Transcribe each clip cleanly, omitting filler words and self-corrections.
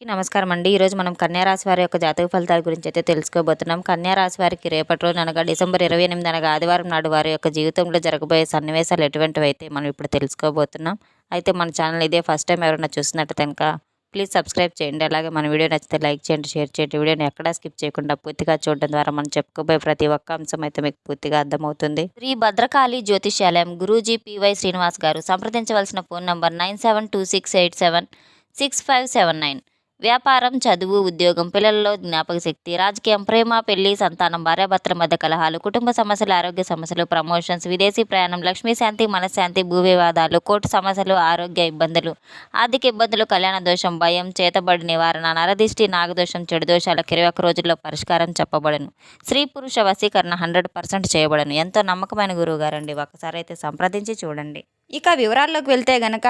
నమస్కారం అండి. ఈరోజు మనం కన్యా రాశి వారి యొక్క జాతక ఫలితాల గురించి అయితే తెలుసుకోబోతున్నాం. కన్యా రాశి వారికి రేపటి రోజున అనగా డిసెంబర్ 28 అనగా ఆదివారం నాడు వారి యొక్క జీవితంలో జరగబోయే సన్నివేశాలు ఎటువంటివైతే మనం ఇప్పుడు తెలుసుకోబోతున్నాం. అయితే మన ఛానల్ ఇదే ఫస్ట్ టైం ఎవరైనా చూస్తున్నట్టు కనుక ప్లీజ్ సబ్స్క్రైబ్ చేయండి. అలాగే మన వీడియో నచ్చితే లైక్ చేయండి, షేర్ చేయండి. వీడియోని ఎక్కడా స్కిప్ చేయకుండా పూర్తిగా చూడడం ద్వారా మనం చెప్పుకోబోయే ప్రతి ఒక్క అంశం అయితే మీకు పూర్తిగా అర్థమవుతుంది. శ్రీ భద్రకాళి జ్యోతిష్యాలయం గురూజీ పివై శ్రీనివాస్ గారు. సంప్రదించవలసిన ఫోన్ నంబర్ 9726876579. వ్యాపారం, చదువు, ఉద్యోగం, పిల్లలలో జ్ఞాపక శక్తి, రాజకీయం, ప్రేమ, పెళ్లి, సంతానం, భార్యాభర్తల మధ్య కలహాలు, కుటుంబ సమస్యలు, ఆరోగ్య సమస్యలు, ప్రమోషన్స్, విదేశీ ప్రయాణం, లక్ష్మీ శాంతి, మనశ్శాంతి, భూ వివాదాలు, కోర్టు సమస్యలు, ఆరోగ్య ఇబ్బందులు, ఆర్థిక ఇబ్బందులు, కళ్యాణ దోషం, భయం, చేతబడి నివారణ, నరదిష్టి, నాగదోషం, చెడు దోషాలకు 21 రోజుల్లో పరిష్కారం చెప్పబడను. స్త్రీ పురుష వశీకరణ 100% చేయబడను. ఎంతో నమ్మకమైన గురువు గారండి. ఒకసారి అయితే సంప్రదించి చూడండి. ఇక వివరాల్లోకి వెళ్తే గనక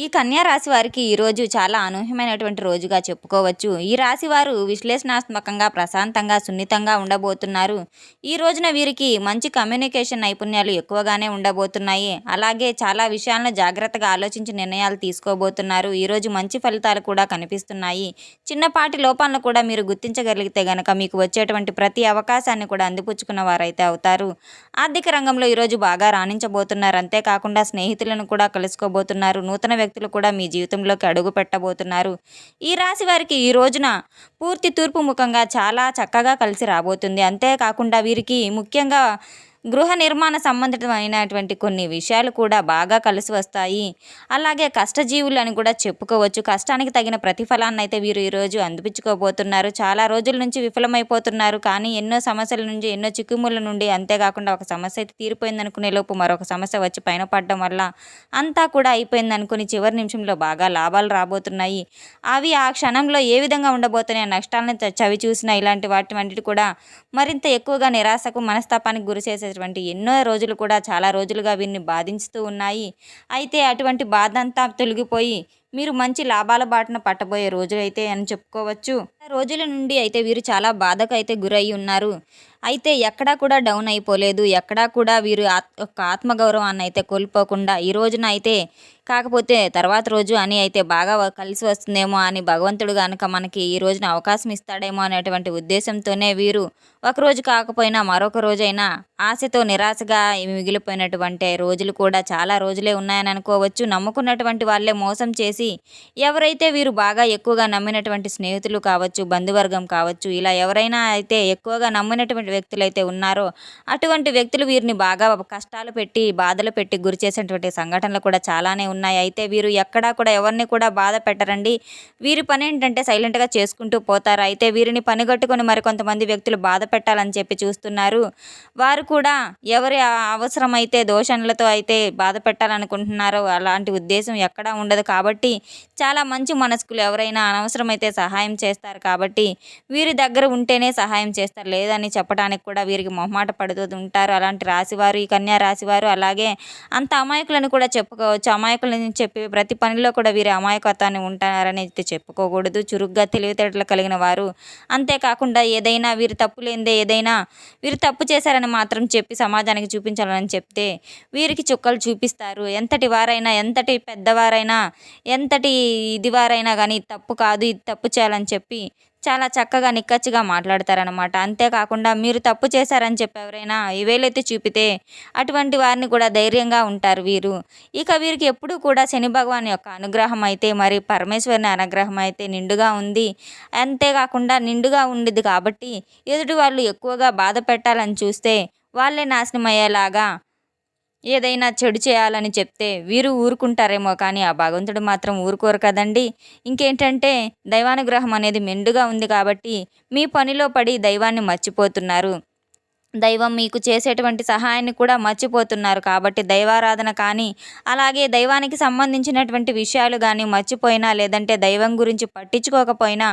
ఈ కన్యా రాశి వారికి ఈరోజు చాలా అనూహ్యమైనటువంటి రోజుగా చెప్పుకోవచ్చు. ఈ రాశి వారు విశ్లేషణాత్మకంగా, ప్రశాంతంగా, సున్నితంగా ఉండబోతున్నారు. ఈ రోజున వీరికి మంచి కమ్యూనికేషన్ నైపుణ్యాలు ఎక్కువగానే ఉండబోతున్నాయి. అలాగే చాలా విషయాలను జాగ్రత్తగా ఆలోచించి నిర్ణయాలు తీసుకోబోతున్నారు. ఈరోజు మంచి ఫలితాలు కూడా కనిపిస్తున్నాయి. చిన్నపాటి లోపాలను కూడా మీరు గుర్తించగలిగితే గనక మీకు వచ్చేటువంటి ప్రతి అవకాశాన్ని కూడా అందిపుచ్చుకున్న వారైతే అవుతారు. ఆర్థిక రంగంలో ఈరోజు బాగా రాణించబోతున్నారు. అంతేకాకుండా స్నేహితులను కూడా కలుసుకోబోతున్నారు. నూతన వ్యక్తులు కూడా మీ జీవితంలోకి అడుగు పెట్టబోతున్నారు. ఈ రాశి వారికి ఈ రోజున పూర్తి తూర్పు ముఖంగా చాలా చక్కగా కలిసి రాబోతుంది. అంతేకాకుండా వీరికి ముఖ్యంగా గృహ నిర్మాణ సంబంధితమైనటువంటి కొన్ని విషయాలు కూడా బాగా కలిసి వస్తాయి. అలాగే కష్టజీవులు అని కూడా చెప్పుకోవచ్చు. కష్టానికి తగిన ప్రతిఫలాన్ని అయితే వీరు ఈరోజు అందిపించుకోబోతున్నారు. చాలా రోజుల నుంచి విఫలమైపోతున్నారు. కానీ ఎన్నో సమస్యల నుంచి, ఎన్నో చిక్కుముల నుండి, అంతేకాకుండా ఒక సమస్య అయితే తీరిపోయిందనుకునే లోపు మరొక సమస్య వచ్చి పైన పడడం వల్ల అంతా కూడా అయిపోయిందనుకుని చివరి నిమిషంలో బాగా లాభాలు రాబోతున్నాయి. అవి ఆ క్షణంలో ఏ విధంగా ఉండబోతున్నాయి, నష్టాలను చవి చూసిన ఇలాంటి వాటి కూడా మరింత ఎక్కువగా నిరాశకు, మనస్తాపానికి గురి చేసే ఎన్నో రోజులు కూడా చాలా రోజులుగా వీరిని బాధించుతూ ఉన్నాయి. అయితే అటువంటి బాధ అంతా తొలగిపోయి మీరు మంచి లాభాల బాటన పట్టబోయే రోజులు అయితే అని చెప్పుకోవచ్చు. రోజుల నుండి అయితే వీరు చాలా బాధకు అయితే గురయ్యి ఉన్నారు. అయితే ఎక్కడా కూడా డౌన్ అయిపోలేదు. ఎక్కడా కూడా వీరు యొక్క ఆత్మగౌరవాన్ని అయితే కోల్పోకుండా ఈ రోజున అయితే కాకపోతే తర్వాత రోజు అని అయితే బాగా కలిసి వస్తుందేమో అని భగవంతుడు కనుక మనకి ఈ రోజున అవకాశం ఇస్తాడేమో అనేటువంటి ఉద్దేశంతోనే వీరు ఒకరోజు కాకపోయినా మరొక రోజైనా ఆశతో నిరాశగా మిగిలిపోయినటువంటి రోజులు కూడా చాలా రోజులే ఉన్నాయని అనుకోవచ్చు. నమ్ముకున్నటువంటి వాళ్ళే మోసం చేసి ఎవరైతే వీరు బాగా ఎక్కువగా నమ్మినటువంటి స్నేహితులు కావచ్చు, బంధువర్గం కావచ్చు, ఇలా ఎవరైనా అయితే ఎక్కువగా నమ్మినటువంటి వ్యక్తులు అయితే ఉన్నారో అటువంటి వ్యక్తులు వీరిని బాగా కష్టాలు పెట్టి, బాధలు పెట్టి గురి చేసినటువంటి సంఘటనలు కూడా చాలానే ఉన్నాయి. అయితే వీరు ఎక్కడా కూడా ఎవరిని కూడా బాధ పెట్టరండి. వీరి పని ఏంటంటే సైలెంట్గా చేసుకుంటూ పోతారు. అయితే వీరిని పనిగట్టుకొని మరికొంతమంది వ్యక్తులు బాధ పెట్టాలని చెప్పి చూస్తున్నారు. వారు కూడా ఎవరి అవసరమైతే దోషణలతో అయితే బాధ పెట్టాలనుకుంటున్నారో అలాంటి ఉద్దేశం ఎక్కడా ఉండదు. కాబట్టి చాలా మంచి మనస్కులు ఎవరైనా అనవసరమైతే సహాయం చేస్తారు. కాబట్టి వీరి దగ్గర ఉంటేనే సహాయం చేస్తారు, లేదని చెప్పడానికి కూడా వీరికి మొహమాట పడుతూ ఉంటారు. అలాంటి రాశివారు ఈ కన్యా రాశివారు. అలాగే అంత అమాయకులని కూడా చెప్పుకోవచ్చు. అమాయకులని చెప్పి ప్రతి పనిలో కూడా వీరి అమాయకత్వాన్ని ఉంటారని అయితే చెప్పుకోకూడదు. చురుగ్గా తెలివితేటలు కలిగిన వారు. అంతేకాకుండా ఏదైనా వీరు తప్పు లేనిదే ఏదైనా వీరు తప్పు చేశారని మాత్రం చెప్పి సమాజానికి చూపించాలని చెప్తే వీరికి చుక్కలు చూపిస్తారు. ఎంతటి వారైనా, ఎంతటి పెద్దవారైనా, ఎంతటి ఇది వారైనా కానీ తప్పు కాదు, ఇది తప్పు చేయాలని చెప్పి చాలా చక్కగా నిక్కచ్చిగా మాట్లాడతారనమాట. అంతేకాకుండా మీరు తప్పు చేశారని చెప్పి ఎవరైనా వేలెత్తి చూపితే అటువంటి వారిని కూడా ధైర్యంగా ఉంటారు వీరు. ఇక వీరికి ఎప్పుడూ కూడా శని భగవాన్ యొక్క అనుగ్రహం అయితే, మరి పరమేశ్వరుని అనుగ్రహం అయితే నిండుగా ఉంది. అంతేకాకుండా నిండుగా ఉండిద్ది కాబట్టి ఎదుటి వాళ్ళు ఎక్కువగా బాధ పెట్టాలని చూస్తే వాళ్ళే నాశనం అయ్యేలాగా ఏదైనా చెడు చేయాలని చెప్తే వీరు ఊరుకుంటారేమో కానీ ఆ భగవంతుడు మాత్రం ఊరుకోరు కదండి. ఇంకేంటంటే దైవానుగ్రహం అనేది మెండుగా ఉంది కాబట్టి మీ పనిలో పడి దైవాన్ని మర్చిపోతున్నారు. దైవం మీకు చేసేటువంటి సహాయాన్ని కూడా మర్చిపోతున్నారు. కాబట్టి దైవారాధన కానీ, అలాగే దైవానికి సంబంధించినటువంటి విషయాలు కానీ మర్చిపోయినా, లేదంటే దైవం గురించి పట్టించుకోకపోయినా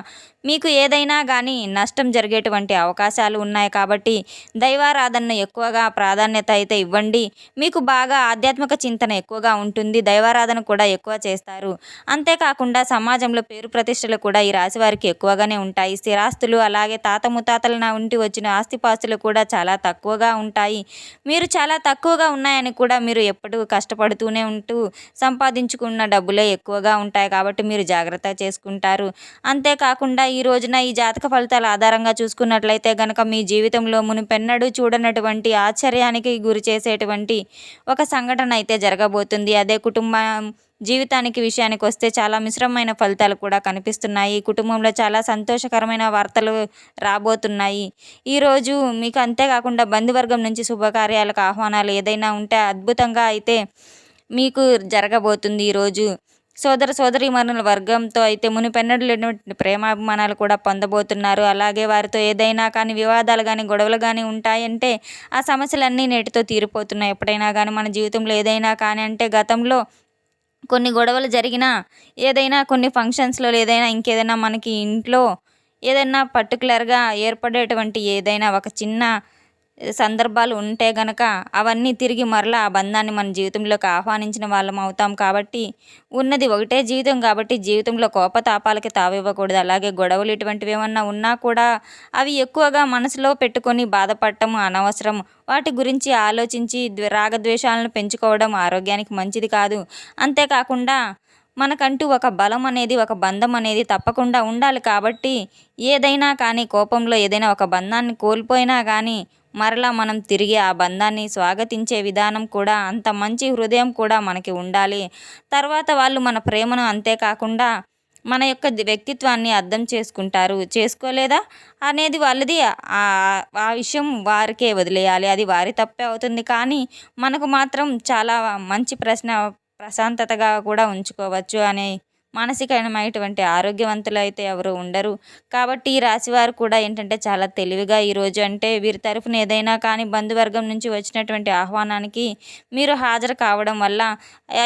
మీకు ఏదైనా కానీ నష్టం జరిగేటువంటి అవకాశాలు ఉన్నాయి. కాబట్టి దైవారాధనను ఎక్కువగా ప్రాధాన్యత అయితే ఇవ్వండి. మీకు బాగా ఆధ్యాత్మిక చింతన ఎక్కువగా ఉంటుంది. దైవారాధన కూడా ఎక్కువ చేస్తారు. అంతేకాకుండా సమాజంలో పేరు ప్రతిష్టలు కూడా ఈ రాశి వారికి ఎక్కువగానే ఉంటాయి. స్థిరాస్తులు, అలాగే తాత ముత్తాతల నుండి వచ్చిన ఆస్తిపాస్తులు కూడా చాలా చాలా తక్కువగా ఉంటాయి. మీరు చాలా తక్కువగా ఉన్నాయని కూడా మీరు ఎప్పుడూ కష్టపడుతూనే ఉంటూ సంపాదించుకున్న డబ్బులే ఎక్కువగా ఉంటాయి కాబట్టి మీరు జాగ్రత్త చేసుకుంటారు. అంతేకాకుండా ఈ రోజున ఈ జాతక ఫలితాల ఆధారంగా చూసుకున్నట్లయితే గనక మీ జీవితంలో మునుపెన్నడూ చూడనటువంటి ఆశ్చర్యానికి గురి చేసేటువంటి ఒక సంఘటన అయితే జరగబోతుంది. అదే కుటుంబం జీవితానికి విషయానికొస్తే చాలా మిశ్రమమైన ఫలితాలు కూడా కనిపిస్తున్నాయి. కుటుంబంలో చాలా సంతోషకరమైన వార్తలు రాబోతున్నాయి. ఈరోజు మీకు అంతేకాకుండా బంధువర్గం నుంచి శుభకార్యాలకు ఆహ్వానాలు ఏదైనా ఉంటే అద్భుతంగా అయితే మీకు జరగబోతుంది ఈరోజు. సోదర సోదరీమణుల వర్గంతో అయితే మునుపెన్నడూ లేనటువంటి ప్రేమాభిమానాలు కూడా పొందబోతున్నారు. అలాగే వారితో ఏదైనా కానీ వివాదాలు కానీ గొడవలు కానీ ఉంటాయంటే ఆ సమస్యలన్నీ నేటితో తీరిపోతున్నాయి. ఎప్పుడైనా కానీ మన జీవితంలో ఏదైనా కానీ అంటే గతంలో కొన్ని గొడవలు జరిగినా ఏదైనా కొన్ని ఫంక్షన్స్లో ఏదైనా ఇంకేదైనా మనకి ఇంట్లో ఏదైనా పర్టికులర్గా ఏర్పడేటువంటి ఏదైనా ఒక చిన్న సందర్భాలు ఉంటే గనక అవన్నీ తిరిగి మరలా ఆ బంధాన్ని మన జీవితంలోకి ఆహ్వానించిన వాళ్ళం అవుతాం. కాబట్టి ఉన్నది ఒకటే జీవితం కాబట్టి జీవితంలో కోపతాపాలకి తావివ్వకూడదు. అలాగే గొడవలు ఇటువంటివి ఏమన్నా ఉన్నా కూడా అవి ఎక్కువగా మనసులో పెట్టుకొని బాధపడటం అనవసరం. వాటి గురించి ఆలోచించి రాగద్వేషాలను పెంచుకోవడం ఆరోగ్యానికి మంచిది కాదు. అంతేకాకుండా మనకంటూ ఒక బలం అనేది ఒక బంధం అనేది తప్పకుండా ఉండాలి. కాబట్టి ఏదైనా కానీ కోపంలో ఏదైనా ఒక బంధాన్ని కోల్పోయినా కానీ మరలా మనం తిరిగి ఆ బంధాన్ని స్వాగతించే విధానం కూడా అంత మంచి హృదయం కూడా మనకి ఉండాలి. తర్వాత వాళ్ళు మన ప్రేమను అంతేకాకుండా మన యొక్క వ్యక్తిత్వాన్ని అర్థం చేసుకుంటారు. చేసుకోలేదా అనేది వాళ్ళది. ఆ విషయం వారికే వదిలేయాలి. అది వారి తప్పే అవుతుంది. కానీ మనకు మాత్రం చాలా మంచి ప్రశాంతతగా కూడా ఉంచుకోవచ్చు అనే మానసికమైనటువంటి ఆరోగ్యవంతులైతే ఎవరు ఉండరు. కాబట్టి ఈ రాశివారు కూడా ఏంటంటే చాలా తెలివిగా ఈరోజు అంటే వీరి తరఫున ఏదైనా కానీ బంధువర్గం నుంచి వచ్చినటువంటి ఆహ్వానానికి మీరు హాజరు కావడం వల్ల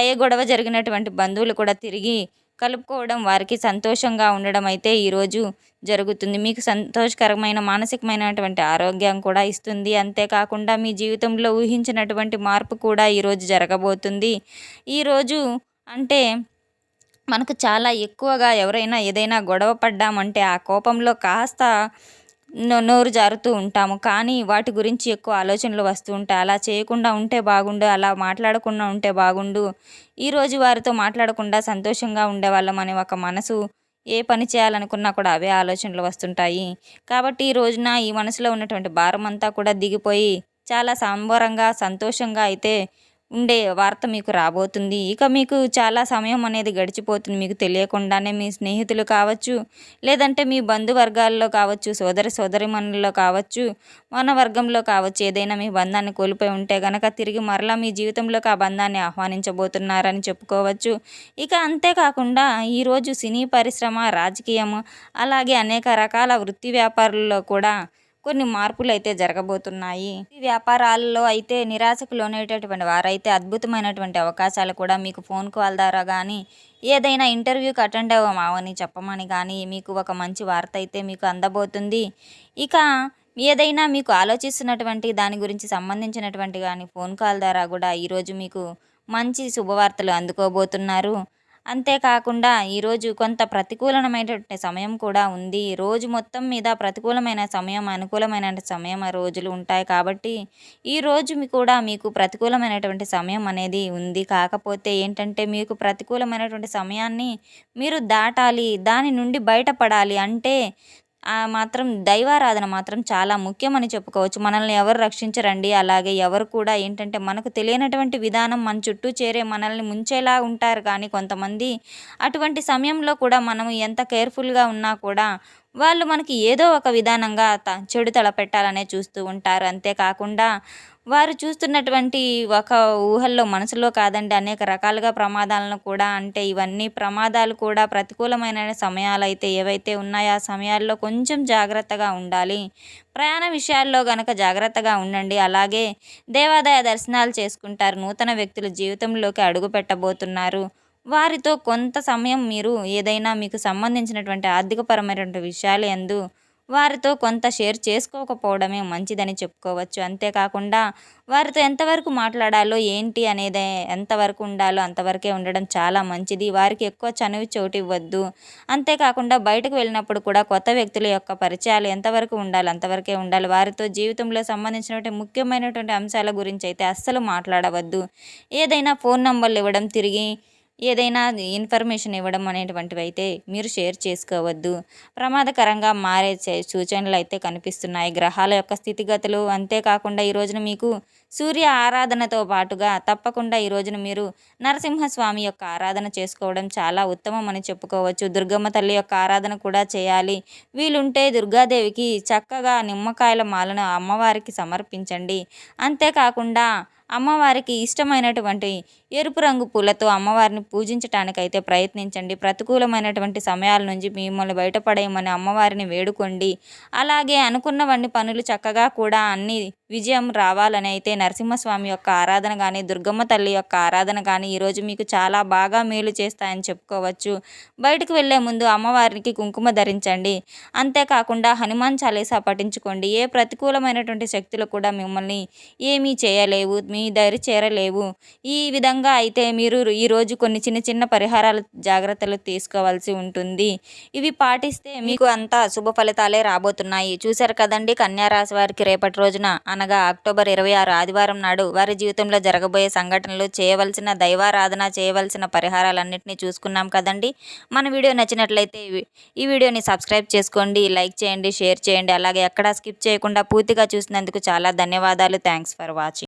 ఏ గొడవ జరిగినటువంటి బంధువులు కూడా తిరిగి కలుపుకోవడం వారికి సంతోషంగా ఉండడం అయితే ఈరోజు జరుగుతుంది. మీకు సంతోషకరమైన మానసికమైనటువంటి ఆరోగ్యం కూడా ఇస్తుంది. అంతేకాకుండా మీ జీవితంలో ఊహించినటువంటి మార్పు కూడా ఈరోజు జరగబోతుంది. ఈరోజు అంటే మనకు చాలా ఎక్కువగా ఎవరైనా ఏదైనా గొడవ పడ్డామంటే ఆ కోపంలో కాస్త నోరు జారుతూ ఉంటాము. కానీ వాటి గురించి ఎక్కువ ఆలోచనలు వస్తూ ఉంటాయి. అలా చేయకుండా ఉంటే బాగుండు, అలా మాట్లాడకుండా ఉంటే బాగుండు, ఈరోజు వారితో మాట్లాడకుండా సంతోషంగా ఉండేవాళ్ళం అనే ఒక మనసు ఏ పని చేయాలనుకున్నా కూడా అవే ఆలోచనలు వస్తుంటాయి. కాబట్టి ఈ రోజున ఈ మనసులో ఉన్నటువంటి భారం అంతా కూడా దిగిపోయి చాలా సంబరంగా సంతోషంగా అయితే ఉండే వార్త మీకు రాబోతుంది. ఇక మీకు చాలా సమయం అనేది గడిచిపోతుంది. మీకు తెలియకుండానే మీ స్నేహితులు కావచ్చు, లేదంటే మీ బంధువర్గాల్లో కావచ్చు, సోదరీమణుల్లో కావచ్చు, మన వర్గంలో కావచ్చు, ఏదైనా మీ బంధాన్ని కోల్పోయి ఉంటే గనక తిరిగి మరలా మీ జీవితంలోకి ఆ బంధాన్ని ఆహ్వానించబోతున్నారని చెప్పుకోవచ్చు. ఇక అంతేకాకుండా ఈరోజు సినీ పరిశ్రమ, రాజకీయము అలాగే అనేక రకాల వృత్తి వ్యాపారాల్లో కూడా కొన్ని మార్పులు అయితే జరగబోతున్నాయి. ఈ వ్యాపారాల్లో అయితే నిరాశకు లోనయ్యేటటువంటి వారైతే అద్భుతమైనటువంటి అవకాశాలు కూడా మీకు ఫోన్ కాల్ ద్వారా కానీ ఏదైనా ఇంటర్వ్యూకి అటెండ్ అవ్వమని చెప్పమని కానీ మీకు ఒక మంచి వార్త అయితే మీకు అందబోతుంది. ఇక ఏదైనా మీకు ఆలోచిస్తున్నటువంటి దాని గురించి సంబంధించినటువంటి కానీ ఫోన్ కాల్ ద్వారా కూడా ఈరోజు మీకు మంచి శుభవార్తలు అందుకోబోతున్నారు. అంతేకాకుండా ఈరోజు కొంత ప్రతికూలమైనటువంటి సమయం కూడా ఉంది. రోజు మొత్తం మీద ప్రతికూలమైన సమయం, అనుకూలమైన సమయం రోజులు ఉంటాయి. కాబట్టి ఈరోజు కూడా మీకు ప్రతికూలమైనటువంటి సమయం అనేది ఉంది. కాకపోతే ఏంటంటే మీకు ప్రతికూలమైనటువంటి సమయాన్ని మీరు దాటాలి, దాని నుండి బయటపడాలి. అంటే మాత్రం దైవారాధన మాత్రం చాలా ముఖ్యమని చెప్పుకోవచ్చు. మనల్ని ఎవరు రక్షించరండి. అలాగే ఎవరు కూడా ఏంటంటే మనకు తెలియనటువంటి విధానం మన చుట్టూ చేరే మనల్ని ముంచేలా ఉంటారు. కానీ కొంతమంది అటువంటి సమయంలో కూడా మనం ఎంత కేర్ఫుల్గా ఉన్నా కూడా వాళ్ళు మనకి ఏదో ఒక విధానంగా చెడు తలపెట్టాలనే చూస్తూ ఉంటారు. అంతేకాకుండా వారు చూస్తున్నటువంటి ఒక ఊహల్లో మనసులో కాదండి అనేక రకాలుగా ప్రమాదాలను కూడా అంటే ఇవన్నీ ప్రమాదాలు కూడా ప్రతికూలమైన సమయాలైతే ఏవైతే ఉన్నాయో ఆ సమయాల్లో కొంచెం జాగ్రత్తగా ఉండాలి. ప్రయాణ విషయాల్లో గనక జాగ్రత్తగా ఉండండి. అలాగే దేవాదాయ దర్శనాలు చేసుకుంటారు. నూతన వ్యక్తులు జీవితంలోకి అడుగు పెట్టబోతున్నారు. వారితో కొంత సమయం మీరు ఏదైనా మీకు సంబంధించినటువంటి ఆర్థికపరమైనటువంటి విషయాలు యందు వారితో కొంత షేర్ చేసుకోకపోవడమే మంచిదని చెప్పుకోవచ్చు. అంతేకాకుండా వారితో ఎంతవరకు మాట్లాడాలో ఏంటి అనేది ఎంతవరకు ఉండాలో అంతవరకే ఉండడం చాలా మంచిది. వారికి ఎక్కువ చనువు చోటివ్వద్దు. అంతేకాకుండా బయటకు వెళ్ళినప్పుడు కూడా కొత్త వ్యక్తుల యొక్క పరిచయాలు ఎంతవరకు ఉండాలో అంతవరకే ఉండాలి. వారితో జీవితంలో సంబంధించినటువంటి ముఖ్యమైనటువంటి అంశాల గురించి అయితే అస్సలు మాట్లాడవద్దు. ఏదైనా ఫోన్ నంబర్లు ఇవ్వడం, తిరిగి ఏదైనా ఇన్ఫర్మేషన్ ఇవ్వడం అనేటువంటివి అయితే మీరు షేర్ చేసుకోవద్దు. ప్రమాదకరంగా మారే సూచనలు అయితే కనిపిస్తున్నాయి గ్రహాల యొక్క స్థితిగతులు. అంతేకాకుండా ఈ రోజున మీకు సూర్య ఆరాధనతో పాటుగా తప్పకుండా ఈ రోజున మీరు నరసింహస్వామి యొక్క ఆరాధన చేసుకోవడం చాలా ఉత్తమం అని చెప్పుకోవచ్చు. దుర్గమ్మ తల్లి యొక్క ఆరాధన కూడా చేయాలి. వీలుంటే దుర్గాదేవికి చక్కగా నిమ్మకాయల మాలను అమ్మవారికి సమర్పించండి. అంతేకాకుండా అమ్మవారికి ఇష్టమైనటువంటి ఎరుపు రంగు పూలతో అమ్మవారిని పూజించటానికైతే ప్రయత్నించండి. ప్రతికూలమైనటువంటి సమయాల నుంచి మిమ్మల్ని బయటపడేయమని అమ్మవారిని వేడుకోండి. అలాగే అనుకున్నవన్నీ పనులు చక్కగా కూడా అన్ని విజయం రావాలని అయితే నరసింహస్వామి యొక్క ఆరాధన కానీ, దుర్గమ్మ తల్లి యొక్క ఆరాధన కానీ ఈరోజు మీకు చాలా బాగా మేలు చేస్తాయని చెప్పుకోవచ్చు. బయటకు వెళ్ళే ముందు అమ్మవారికి కుంకుమ ధరించండి. అంతేకాకుండా హనుమాన్ చాలీసా పఠించుకోండి. ఏ ప్రతికూలమైనటువంటి శక్తులు కూడా మిమ్మల్ని ఏమీ చేయలేవు, మీ దరి చేరలేవు. ఈ విధంగా అయితే మీరు ఈరోజు కొన్ని చిన్న చిన్న పరిహారాలు జాగ్రత్తలు తీసుకోవాల్సి ఉంటుంది. ఇవి పాటిస్తే మీకు అంతా శుభ ఫలితాలే రాబోతున్నాయి. చూశారు కదండి, కన్యా రాశి వారికి రేపటి రోజున అనగా అక్టోబర్ 26 ఆదివారం నాడు వారి జీవితంలో జరగబోయే సంఘటనలు, చేయవలసిన దైవారాధన, చేయవలసిన పరిహారాలన్నింటినీ చూసుకున్నాం కదండి. మన వీడియో నచ్చినట్లయితే ఈ వీడియోని సబ్స్క్రైబ్ చేసుకోండి, లైక్ చేయండి, షేర్ చేయండి. అలాగే ఎక్కడా స్కిప్ చేయకుండా పూర్తిగా చూసినందుకు చాలా ధన్యవాదాలు. Thanks for watching.